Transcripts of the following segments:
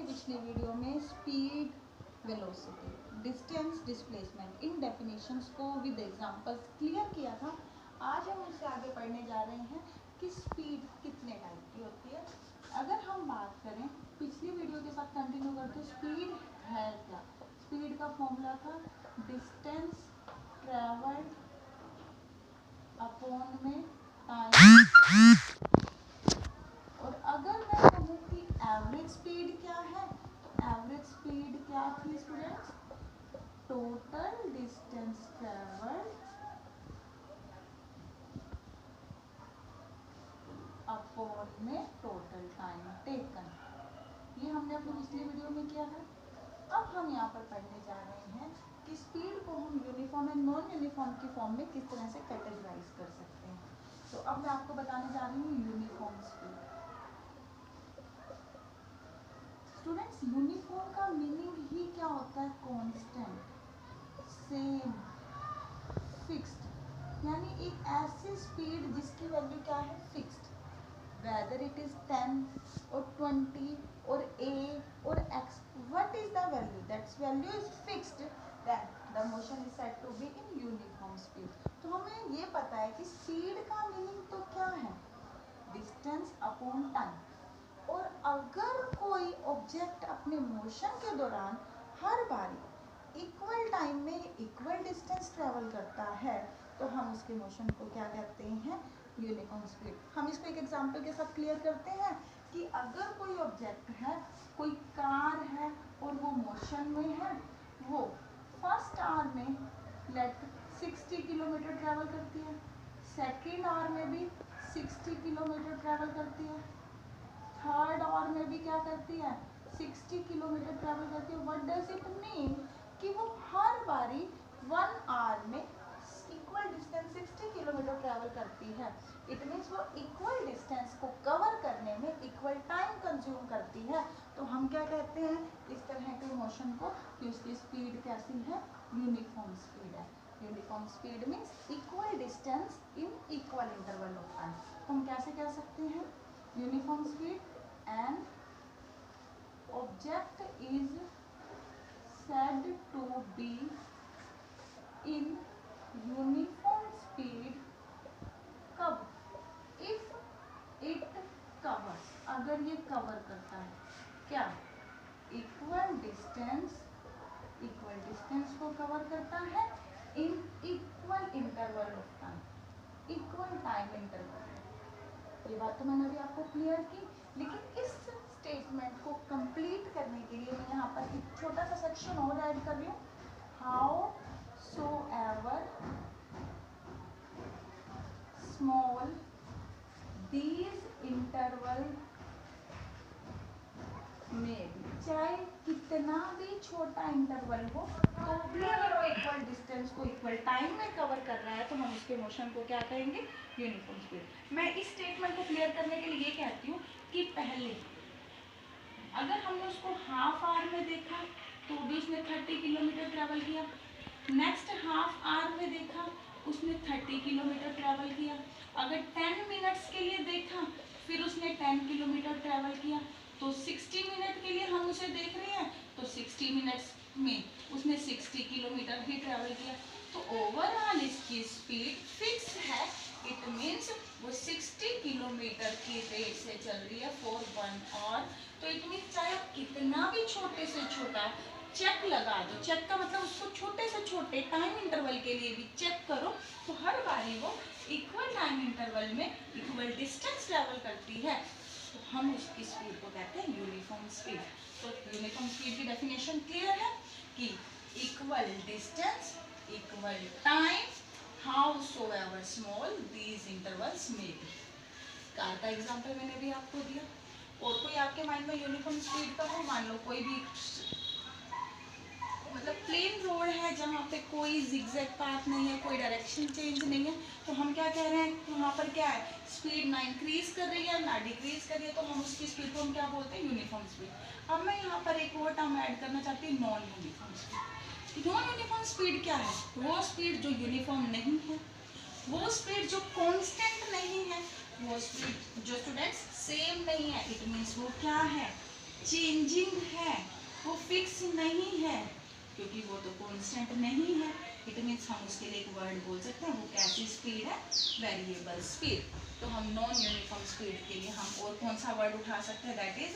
पिछली वीडियो में speed, velocity, distance, displacement in definitions को विद एग्जांपल्स क्लियर किया था। आज हम उससे आगे पढ़ने जा रहे हैं कि स्पीड कितने टाइप की होती है। अगर हम बात करें पिछली वीडियो के साथ कंटिन्यू करते, स्पीड है क्या? स्पीड का फॉर्मूला था डिस्टेंस ट्रेवल्ड अपॉन में टाइम। और अगर मैं कहूँ कि एवरेज स्पीड क्या है, तो एवरेज स्पीड क्या थी students? Total distance travelled upon में टोटल टाइम टेकन। ये हमने अपनी पिछली वीडियो में किया है। अब हम यहाँ पर पढ़ने जा रहे हैं कि स्पीड को हम यूनिफॉर्म एंड नॉन यूनिफॉर्म की फॉर्म में किस तरह से कैटेगराइज कर सकते हैं। तो अब मैं आपको बताने जा रही हूँ यूनिफॉर्म स्पीड। स्टूडेंट्स, यूनिफॉर्म का मीनिंग ही क्या होता है? कांस्टेंट, सेम, फिक्स्ड, यानी एक ऐसी स्पीड जिसकी वैल्यू क्या है? फिक्स्ड। वेदर इट इज 10 और 20 और a और x, what is the value? That value is fixed, then the motion is said to be in uniform speed. तो हमें ये पता है कि स्पीड का मीनिंग तो क्या है? Distance upon time. और अगर कोई ऑब्जेक्ट अपने मोशन के दौरान हर बारी इक्वल टाइम में इक्वल डिस्टेंस ट्रेवल करता है तो हम उसके मोशन को क्या कहते हैं? Uniform speed. हम इसको एक एग्जांपल के साथ क्लियर करते हैं कि अगर कोई ऑब्जेक्ट है, कोई कार है और वो मोशन में है, वो फर्स्ट आवर में लेट 60 किलोमीटर ट्रेवल करती है, सेकेंड आवर में भी 60 किलोमीटर ट्रेवल करती है, थर्ड आवर में भी क्या करती है? 60 किलोमीटर ट्रेवल करती है। What does it mean? कि वो हर बारी 1 आवर में इक्वल डिस्टेंस 60 किलोमीटर ट्रेवल करती है। इट मीन्स वो इक्वल डिस्टेंस को कवर करने में इक्वल टाइम कंज्यूम करती है। तो हम क्या कहते हैं इस तरह के मोशन को कि उसकी स्पीड कैसी है? यूनिफॉर्म स्पीड है। Uniform speed means equal distance in equal interval of time. तो हम कैसे कह सकते हैं? Uniform speed, an object is said to be in uniform speed कब? if it covers, अगर ये कवर करता है क्या? इक्वल डिस्टेंस को कवर करता है in equal interval of time, equal time interval. ये बात तो मैंने अभी आपको क्लियर की, लेकिन इस स्टेटमेंट को कंप्लीट करने के लिए मैं यहाँ पर एक छोटा सा सेक्शन और ऐड कर रही हूँ। How so ever small these interval में, चाहे कितना भी छोटा इंटरवल हो तो भी अगर वो इक्वल डिस्टेंस को इक्वल टाइम में कवर कर रहा है तो हम उसके मोशन को क्या कहेंगे? Uniform speed. मैं इस स्टेटमेंट को क्लियर करने के लिए ये कहती हूँ कि पहले अगर हमने उसको हाफ आवर में देखा तो भी उसने 30 किलोमीटर ट्रेवल किया, नेक्स्ट हाफ आवर में देखा उसने 30 किलोमीटर ट्रेवल किया, अगर 10 मिनट्स के लिए देखा फिर उसने 10 किलोमीटर ट्रेवल किया, तो 60 मिनट के लिए हम उसे देख रहे हैं तो 60 मिनट्स में उसने 60 किलोमीटर ही ट्रेवल किया। तो ओवरऑल इसकी स्पीड फिक्स है। इट मीन्स वो 60 किलोमीटर की रेट से चल रही है फॉर 1 आवर। तो इट मीन्स चाहे कितना भी छोटे से छोटा चेक लगा दो, चेक का मतलब उसको छोटे से छोटे टाइम इंटरवल के लिए भी चेक करो, तो हर बारी वो इक्वल टाइम इंटरवल में इक्वल डिस्टेंस ट्रेवल करती है, तो हम उसकी स्पीड को कहते हैं यूनिफॉर्म स्पीड। तो यूनिफॉर्म स्पीड की डेफिनेशन क्लियर है कि equal distance, equal time, howsoever small these intervals may be। Car का एग्जांपल मैंने भी आपको दिया। और कोई आपके माइंड में यूनिफॉर्म स्पीड का हो, मान लो कोई भी मतलब प्लेन रोड है जहाँ पे कोई जिगजैग पाथ नहीं है, कोई डायरेक्शन चेंज नहीं है, तो हम क्या कह रहे हैं? वहाँ पर क्या है? स्पीड ना इंक्रीज कर रही है ना डिक्रीज कर रही है, तो हम उसकी स्पीड को हम क्या बोलते हैं? Uniform speed. अब मैं यहाँ पर एक और टर्म ऐड करना चाहती हूँ, non uniform speed. Non uniform speed क्या है? वो स्पीड जो यूनिफॉर्म नहीं है, वो स्पीड जो कांस्टेंट नहीं है, वो स्पीड जो स्टूडेंट्स सेम नहीं है। इट मीन्स वो क्या है? चेंजिंग चेंजिंग है, वो फिक्स नहीं है, क्योंकि वो तो कांस्टेंट नहीं है। इट मीन्स हम उसके लिए एक वर्ड बोल सकते हैं, वो कैसी स्पीड है, वेरिएबल स्पीड। तो हम नॉन यूनिफॉर्म स्पीड के लिए हम और कौन सा वर्ड उठा सकते हैं, that is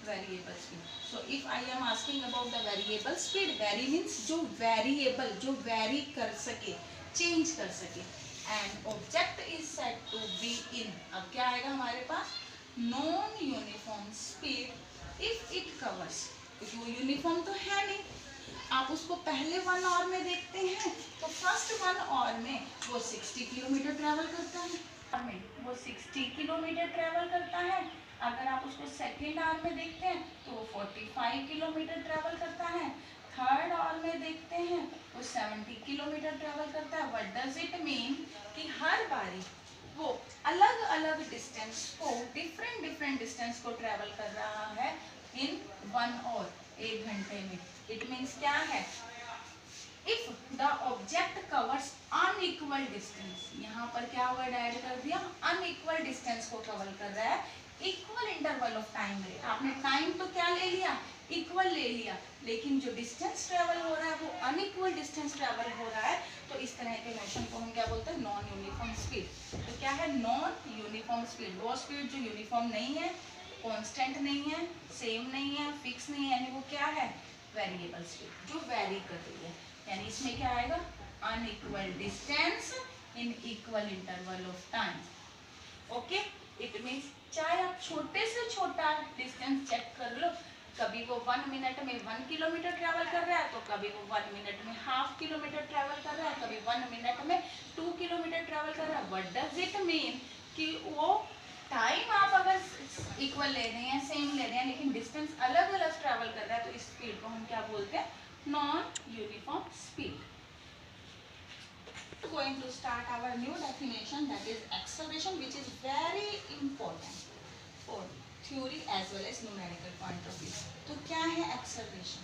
variable speed. So if I am asking about the variable speed, vary means जो वेरिएबल, जो वेरी कर सके, चेंज कर सके, and object is said to be in, अब क्या आएगा हमारे पास, non uniform speed if it covers, क्योंकि वो यूनिफॉर्म तो है नहीं। आप उसको पहले 1 आवर में देखते हैं तो फर्स्ट 1 आवर में वो 60 किलोमीटर ट्रैवल करता है, वो 60 किलोमीटर ट्रैवल करता है। अगर आप उसको सेकेंड आवर में देखते हैं तो वो 45 किलोमीटर ट्रैवल करता है। थर्ड आवर में देखते हैं वो 70 किलोमीटर ट्रैवल करता है। व्हाट डज इट मीन कि हर बारी वो अलग अलग डिस्टेंस को, डिफरेंट डिस्टेंस को ट्रैवल कर रहा है इन 1 आवर, 1 घंटे में। इट मीन्स क्या है, if the object covers unequal distance, यहाँ पर क्या वर्ड ऐड कर दिया, अनइक्वल डिस्टेंस को कवर कर रहा है, इक्वल इंटरवल ऑफ टाइम में। आपने टाइम तो क्या ले लिया, इक्वल ले लिया, लेकिन जो डिस्टेंस ट्रेवल हो रहा है वो अनइक्वल डिस्टेंस ट्रेवल हो रहा है। तो इस तरह के मोशन को हम क्या बोलते हैं, नॉन यूनिफॉर्म स्पीड। तो क्या है नॉन यूनिफॉर्म स्पीड, वो स्पीड जो यूनिफॉर्म नहीं है, कांस्टेंट नहीं है, सेम नहीं है, फिक्स नहीं है, यानी वो क्या है, वेरिएबल स्पीड, जो वेरी कर रही है। यानी इसमें क्या आएगा, unequal distance in equal interval of time. Okay, it means चाहे आप छोटे से छोटा डिस्टेंस चेक कर लो, कभी वो 1 मिनट में 1 किलोमीटर ट्रैवल कर रहा है, तो कभी वो 1 मिनट में ½ किलोमीटर ट्रैवल कर रहा है, कभी 1 मिनट में 2 किलोमीटर ट्रैवल कर रहा है। व्हाट डज इट मीन कि वो टाइम आप अगर इक्वल ले रहे हैं, सेम ले रहे हैं, लेकिन डिस्टेंस अलग अलग ट्रैवल कर रहा है, तो इस स्पीड को हम क्या बोलते हैं, non uniform speed. Going to start our new definition, that is acceleration, which is very important for theory as well as numerical point of view. तो क्या है acceleration?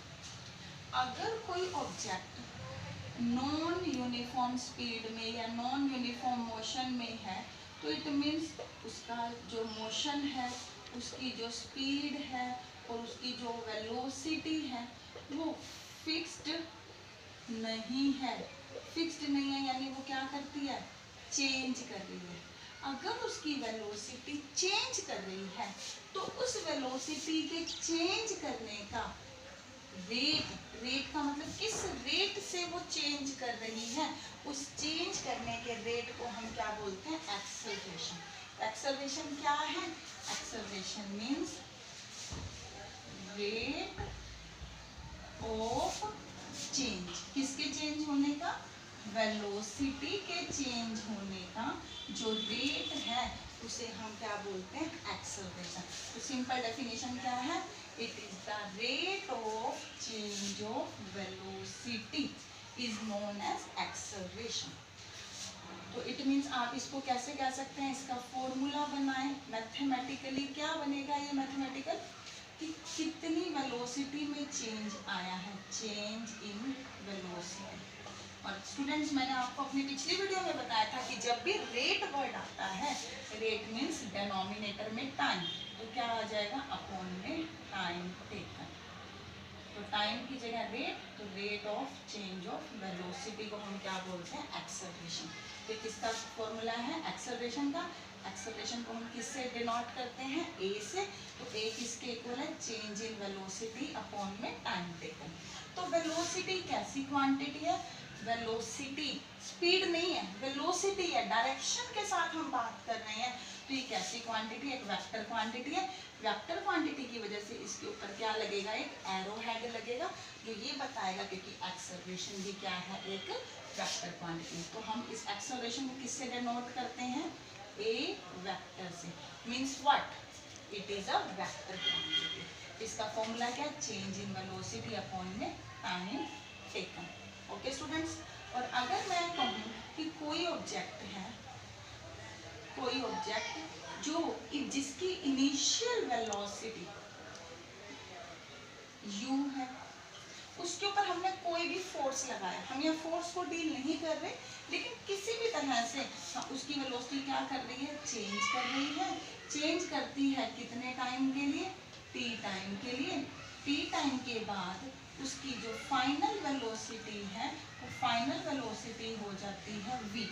अगर कोई ऑब्जेक्ट नॉन यूनिफॉर्म स्पीड में या नॉन यूनिफॉर्म मोशन में है, तो इट मीन्स उसका जो मोशन है, उसकी जो स्पीड है और उसकी जो वेलोसिटी है वो फिक्स्ड नहीं है। फिक्स्ड नहीं है यानी वो क्या करती है, चेंज कर रही है। अगर उसकी वेलोसिटी चेंज कर रही है तो उस वेलोसिटी के चेंज करने का रेट, रेट का मतलब किस रेट से वो चेंज कर रही है, उस चेंज करने के रेट को हम क्या बोलते हैं, एक्सेलरेशन। एक्सेलरेशन क्या है, acceleration means rate of change, किसके चेंज होने का, वेलोसिटी के चेंज होने का जो रेट है उसे हम क्या बोलते हैं, एक्सेलरेशन। तो सिंपल डेफिनेशन क्या है, it is the rate of change of velocity is known as acceleration. तो इट मीन्स आप इसको कैसे कह सकते हैं, इसका फॉर्मूला बनाएं मैथमेटिकली। क्या बनेगा ये मैथमेटिकल, कि कितनी वेलोसिटी में चेंज आया है, चेंज इन वेलोसिटी। और स्टूडेंट्स मैंने आपको अपनी पिछली वीडियो में बताया था कि जब भी रेट वर्ड आता है, रेट मीन्स डिनोमिनेटर में टाइम, तो क्या आ जाएगा, अपॉन में टाइम टेकन। तो टाइम की जगह रेट, तो rate of change of velocity को हम क्या बोलते हैं, एक्सेलरेशन। तो किसका फॉर्मूला है एक्सेलरेशन का, एक्सेलरेशन को हम किससे डिनोट करते हैं, ए से। तो ए किसके इक्वल है, चेंज इन वेलोसिटी अपॉन में टाइम टेकन। तो वेलोसिटी कैसी क्वांटिटी है, वेलोसिटी स्पीड नहीं है, वेलोसिटी है, डायरेक्शन के साथ हम बात कर रहे हैं। तो ये कैसी क्वांटिटी, एक वेक्टर क्वांटिटी है। वेक्टर क्वांटिटी की वजह से इसके ऊपर क्या लगेगा, एक एरो हेड लगेगा जो ये बताएगा, क्योंकि एक्सेलरेशन भी क्या है, एक वेक्टर क्वांटिटी। तो हम इस एक्सेलरेशन को किससे डिनोट करते हैं, ए वेक्टर से। Means what, it is a vector quantity. इसका फॉर्मूला क्या, चेंज इन वेलोसिटी अपॉन में टाइम टेकन। ओके स्टूडेंट्स, और अगर मैं कहूँ कि कोई ऑब्जेक्ट है, कोई ऑब्जेक्ट जो जिसकी इनिशियल वेलोसिटी u है, उसके ऊपर हमने कोई भी फोर्स लगाया, हम यहाँ फोर्स को डील नहीं कर रहे, लेकिन किसी भी तरह से उसकी वेलोसिटी क्या कर रही है, चेंज कर रही है। चेंज करती है कितने टाइम के लिए, t टाइम के लिए। t टाइम के बाद उसकी जो फाइनल वेलोसिटी है वो फाइनल वेलोसिटी हो जाती है v।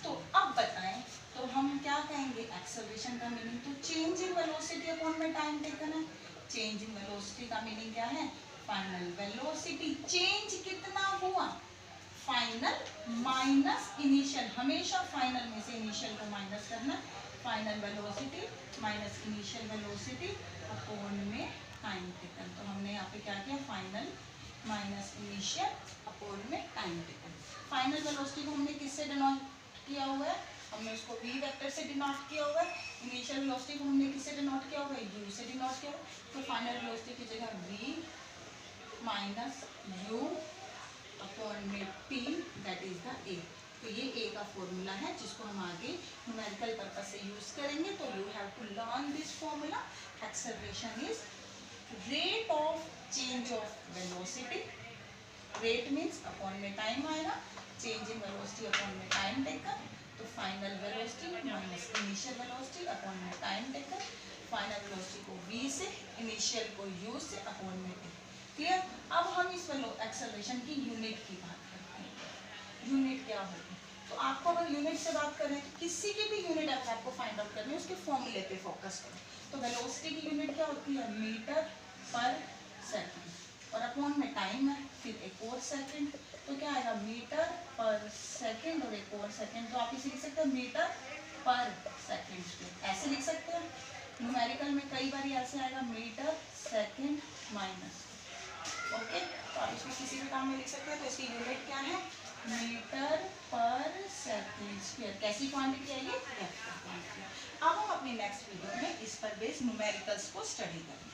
तो अब बताएं, तो हम क्या कहेंगे एक्सेलरेशन का मीनिंग, तो चेंज इन वेलोसिटी अपॉन में टाइम टेकन है। चेंज इन वेलोसिटी का मीनिंग क्या है, फाइनल वेलोसिटी। चेंज कितना हुआ, फाइनल माइनस इनिशियल, हमेशा फाइनल में से इनिशियल को माइनस करना। Final velocity minus initial velocity upon में टाइम टेकन। तो हमने यहाँ पे क्या किया, फाइनल माइनस इनिशियल अपॉन में टाइम टेकन। फाइनल वेलोसिटी को हमने किससे डिनोट किया हुआ है, हमने उसको v वेक्टर से डिनोट किया हुआ है। इनिशियल वेलोसिटी को हमने किससे डिनोट किया हुआ है, u से डिनोट किया हुआ है। तो फाइनल वेलोसिटी की जगह v माइनस u अपॉन में t, that is the a। तो ये a का फॉर्मूला है जिसको हम आगे न्यूमेरिकल पर्पस से यूज करेंगे। तो you have to learn this formula. Acceleration is rate of change of velocity, rate means upon में टाइम आएगा, चेंज इन वेलोसिटी अपॉन में टाइम टेकन। तो final velocity minus initial velocity upon में time taken. Final velocity को v से, initial को u से upon में t। क्लियर। अब हम इस एक्सेलरेशन की यूनिट की बात करते हैं। यूनिट क्या होगी, तो आपको अगर यूनिट से बात करें तो किसी की भी यूनिट अगर आपको फाइंड आउट करनी है उसके फॉर्मूले पे फोकस करो। तो वेलोसिटी की यूनिट क्या होती है, मीटर पर सेकंड, और अपॉन में टाइम है, फिर एक और सेकंड। तो क्या आएगा, मीटर पर सेकंड और एक और सेकंड। तो आप इसे लिख सकते हैं मीटर पर सेकंड, ऐसे लिख सकते हैं। न्यूमेरिकल में कई बार ऐसे आएगा, मीटर सेकंड माइनस। ओके, तो आप इसमें किसी भी काम में लिख सकते हैं। तो इसकी यूनिट क्या है, मीटर पर सेकंड स्क्वायर। कैसी क्वांटिटी है ये, वेक्टर क्वांटिटी। अब हम अपनी नेक्स्ट वीडियो में इस पर बेस्ड न्यूमेरिकल्स को स्टडी करेंगे।